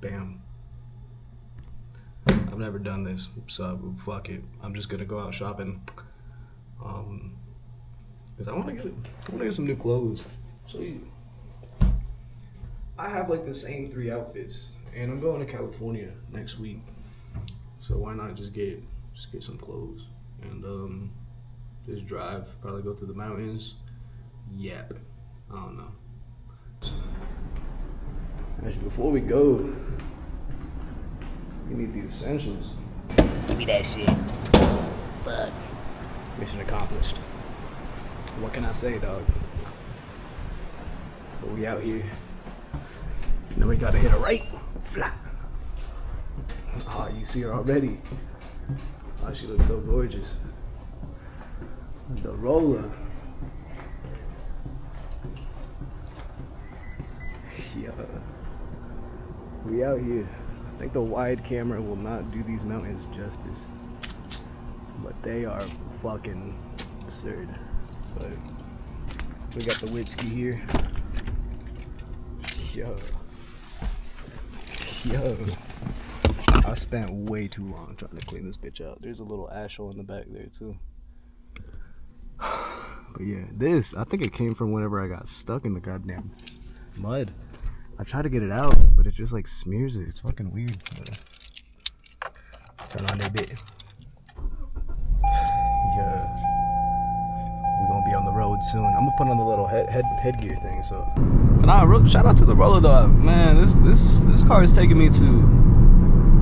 Bam. I've never done this, so fuck it. I'm just gonna go out shopping. Cause I wanna get some new clothes. So I have like the same 3 outfits, and I'm going to California next week. So why not just get some clothes and just drive, probably go through the mountains. Yep. I don't know. Actually, before we go, we need the essentials. Give me that shit. Fuck. Mission accomplished. What can I say, dog? But we out here. Now we gotta hit a right. Fly. Oh, you see her already. Oh, she looks so gorgeous. The roller. Yeah. We out here. I think the wide camera will not do these mountains justice. But they are fucking absurd. But we got the whiskey here. Yo. I spent way too long trying to clean this bitch out. There's a little ash hole in the back there too. But yeah, this, I think it came from whenever I got stuck in the goddamn mud. I tried to get it out, but it just like smears it. It's fucking weird. Turn on that bit. Yeah. We're gonna be on the road soon. I'm gonna put on the little headgear thing, so. But nah, shout out to the roller though. Man, this car is taking me to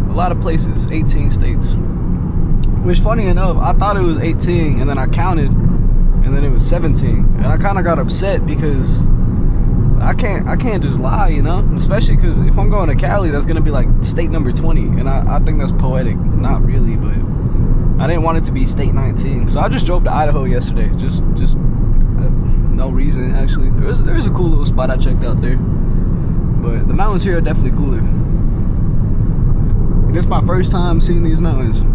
a lot of places, 18 states. Which funny enough, I thought it was 18 and then I counted and then it was 17. And I kinda got upset because I can't just lie, you know? Especially because if I'm going to Cali, that's gonna be like state number 20, and I think that's poetic. Not really, but I didn't want it to be state 19. So I just drove to Idaho yesterday, just no reason actually. There was a cool little spot I checked out there, but the mountains here are definitely cooler. And it's my first time seeing these mountains,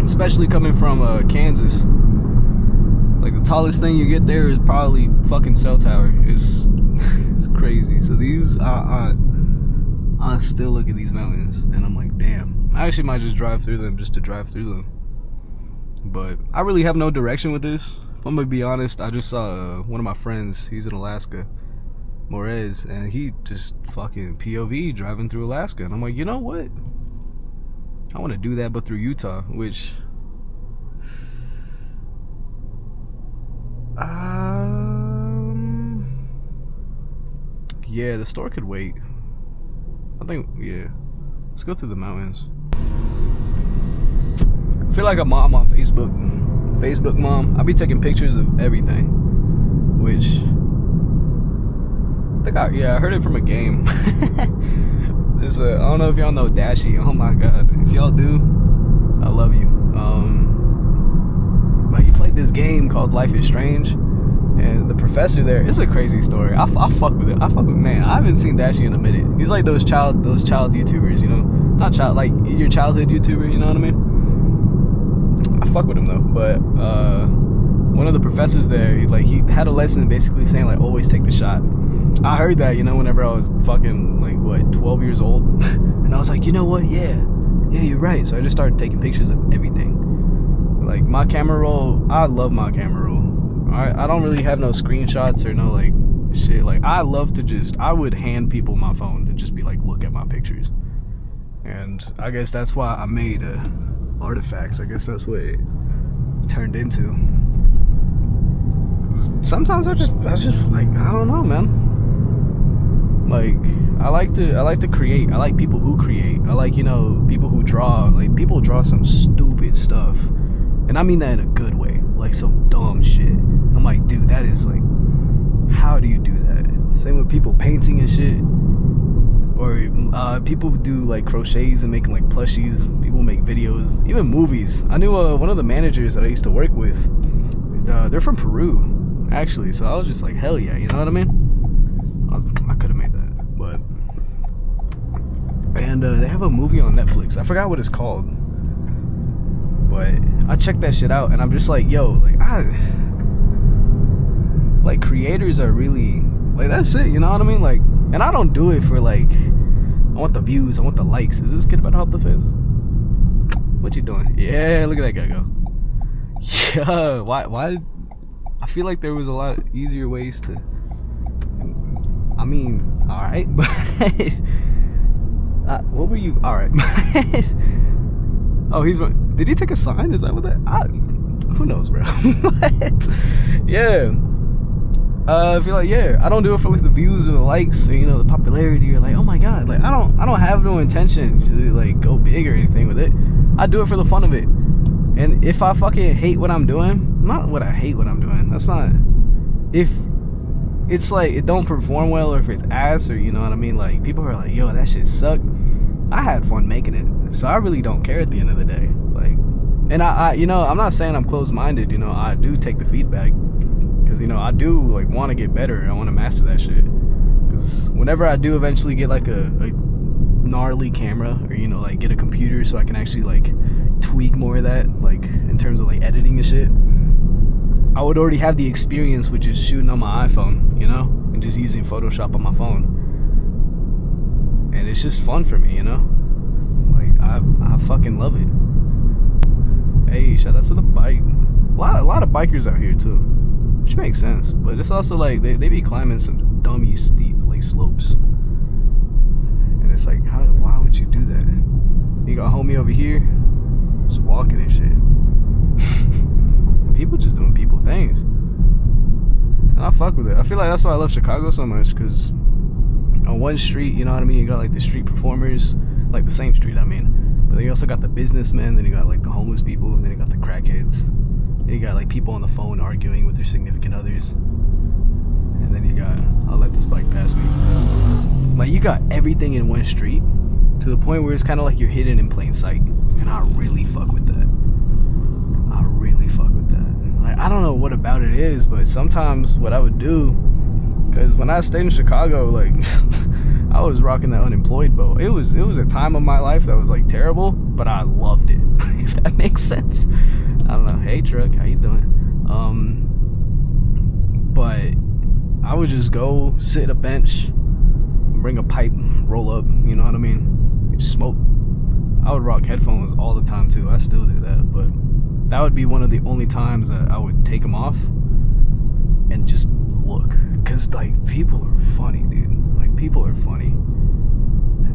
especially coming from Kansas. Like the tallest thing you get there is probably fucking cell tower. It's crazy. So these I still look at these mountains and I'm like, damn. I actually might just drive through them just to drive through them. But I really have no direction with this. If I'm gonna be honest, I just saw one of my friends, he's in Alaska, Morez, and he just fucking POV driving through Alaska. And I'm like, you know what? I want to do that, but through Utah, which yeah, the store could wait. I think, yeah. Let's go through the mountains. I feel like a mom on Facebook. Facebook mom. I'll be taking pictures of everything. Which I heard it from a game. This I don't know if y'all know Dashie. Oh my god. If y'all do, I love you. But he played this game called Life is Strange. And the professor there, it's a crazy story. I fuck with it. Man, I haven't seen Dashie in a minute. He's like those child YouTubers, you know? Not child, like your childhood YouTuber, you know what I mean? I fuck with him though. But one of the professors there, he had a lesson basically saying like always take the shot. I heard that, you know, whenever I was fucking like 12 years old. And I was like, you know what? Yeah, you're right. So I just started taking pictures of everything. Like my camera roll, I love my camera roll. I don't really have no screenshots or no like shit. Like I would hand people my phone and just be like, look at my pictures. And I guess that's why I made artifacts. I guess that's what it turned into. Sometimes I just like, I don't know, man. Like I like to create. I like people who create. I like, you know, people who draw. Like people draw some stupid stuff. And I mean that in a good way. Like some dumb shit. I'm like, dude, that is like, how do you do that? Same with people painting and shit. Or people do like crochets and making like plushies. People make videos, even movies. I knew one of the managers that I used to work with. They're from Peru, actually. So I was just like, hell yeah, you know what I mean? I could have made that, but. And they have a movie on Netflix. I forgot what it's called. But I checked that shit out and I'm just like, yo, like creators are really, like, that's it, you know what I mean? Like, and I don't do it for like I want the views. I want the likes. Is this kid about to hop the fence? What you doing? Yeah, look at that guy go. Yeah, why? I feel like there was a lot easier ways to. I mean, all right, but what were you? All right. Oh, did he take a sign? Is that what that? Who knows, bro? What? Yeah. I feel like, yeah, I don't do it for like the views or the likes or, you know, the popularity or like, oh my god, like I don't have no intention to like go big or anything with it. I do it for the fun of it. And if I fucking hate what I'm doing, not what I hate what I'm doing. That's not. If it's like it don't perform well or if it's ass or you know what I mean, like people are like, yo, that shit sucked. I had fun making it, so I really don't care at the end of the day. Like, and I you know, I'm not saying I'm closed-minded. You know, I do take the feedback. Because, you know, I do, like, want to get better. I want to master that shit. Because whenever I do eventually get, like, a gnarly camera or, you know, like, get a computer so I can actually, like, tweak more of that, like, in terms of, like, editing and shit, I would already have the experience with just shooting on my iPhone, you know? And just using Photoshop on my phone. And it's just fun for me, you know? Like, I fucking love it. Hey, shout out to the bike. A lot of bikers out here, too. Which makes sense, but it's also like they be climbing some dummy steep like slopes, and it's like, why would you do that? You got homie over here, just walking and shit. People just doing people things, and I fuck with it. I feel like that's why I love Chicago so much, because on one street, you know what I mean, you got like the street performers, like the same street I mean, but then you also got the businessmen, then you got like the homeless people, and then you got the crackheads. And you got like people on the phone arguing with their significant others. And then you got, I'll let this bike pass me. Like you got everything in one street to the point where it's kind of like you're hidden in plain sight. And I really fuck with that. I really fuck with that. Like I don't know what about it is, but sometimes what I would do, because when I stayed in Chicago, like I was rocking the unemployed boat. It was a time of my life that was like terrible, but I loved it. If that makes sense. I don't know. Hey truck, how you doing? But I would just go sit at a bench, bring a pipe, roll up, you know what I mean? Just smoke. I would rock headphones all the time too. I still do that, but that would be one of the only times that I would take them off and just look, cause like people are funny, dude. Like people are funny,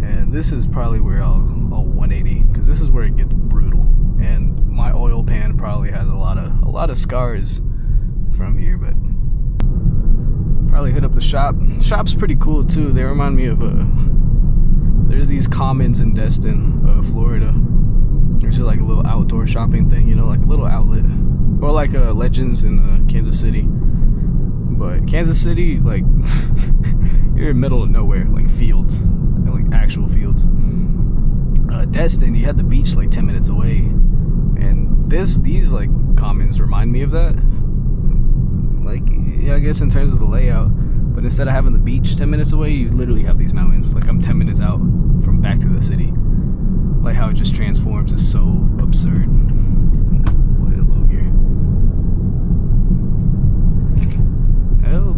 and this is probably where I'll 180, cause this is where it gets brutal. And my oil pan probably has a lot of scars from here, but probably hit up the shop. Shop's pretty cool too. They remind me of there's these commons in Destin, Florida. There's just like a little outdoor shopping thing, you know, like a little outlet, or like Legends in Kansas City. But Kansas City, like you're in the middle of nowhere, like fields, like actual fields. Destin, you had the beach like 10 minutes away. And these like commons remind me of that. Like, yeah, I guess in terms of the layout. But instead of having the beach 10 minutes away, you literally have these mountains. Like I'm 10 minutes out from back to the city. Like how it just transforms is so absurd. We'll hit a low gear. Help.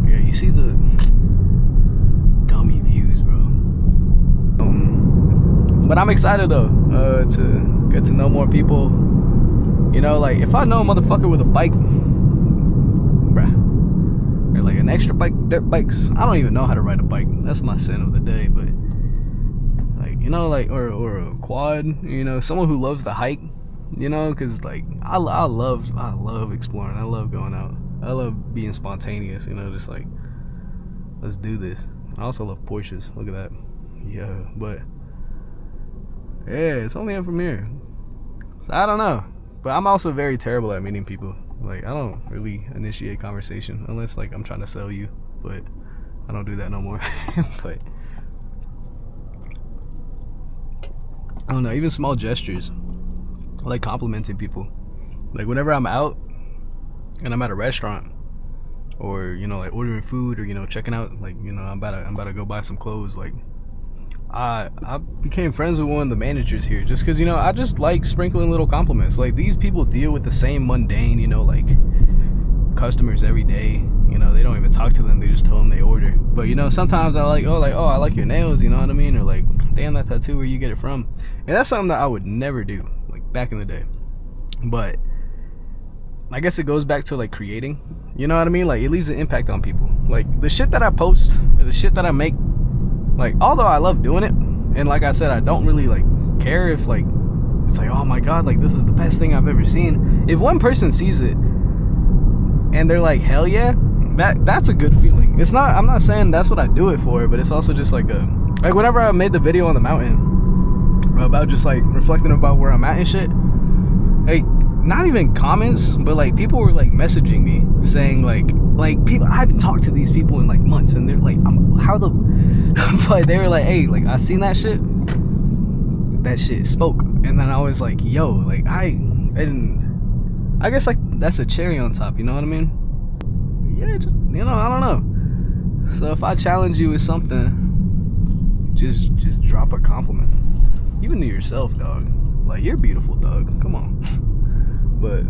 But yeah, you see the dummy views, bro. But I'm excited though, to get to know more people. You know, like if I know a motherfucker with a bike, bruh, or like an extra bike, dirt bikes. I don't even know how to ride a bike. That's my sin of the day. But like, you know, like or a quad. You know, someone who loves to hike. You know, because like I love exploring. I love going out. I love being spontaneous. You know, just like let's do this. I also love Porsches. Look at that. Yeah, but. Yeah, it's only up from here. So I don't know. But I'm also very terrible at meeting people. Like, I don't really initiate conversation unless, like, I'm trying to sell you. But I don't do that no more. But I don't know. Even small gestures. I like complimenting people. Like, whenever I'm out and I'm at a restaurant or, you know, like ordering food or, you know, checking out, like, you know, I'm about to go buy some clothes, like, I became friends with one of the managers here just because, you know, I just like sprinkling little compliments. Like, these people deal with the same mundane, you know, like customers every day, you You know, they don't even talk to them. They just tell them they order. But you know, sometimes I like, oh, I like your nails. You know what I mean? Or like, damn, that tattoo, where you get it from? And that's something that I would never do, like back in the day. But I guess it goes back to like creating. You know what I mean? Like, it leaves an impact on people. Like the shit that I post, or the shit that I make. Like, although I love doing it, and like I said, I don't really like care if like it's like, oh my god, like this is the best thing I've ever seen. If one person sees it and they're like, hell yeah, that's a good feeling. It's not, I'm not saying that's what I do it for, but it's also just like whenever I made the video on the mountain about just like reflecting about where I'm at and shit, like not even comments, but like people were like messaging me saying like people, I haven't talked to these people in like months, and they're like, but they were like, hey, like I seen that shit spoke. And then I was like, yo, like I guess like that's a cherry on top, you know what I mean? Yeah, just, you know, I don't know. So if I challenge you with something, just drop a compliment, even to yourself, dog. Like, you're beautiful, dog, come on. But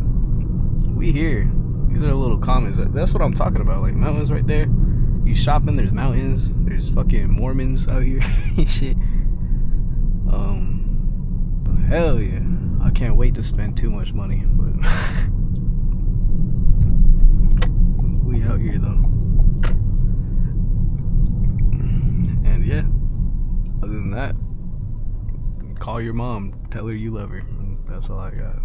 we here, these are the little comments. That's what I'm talking about. Like, mountains right there, you shopping, there's mountains, there's fucking Mormons out here and shit. Hell yeah, I can't wait to spend too much money, but we out here though. And yeah, other than that, call your mom, tell her you love her. That's all I got.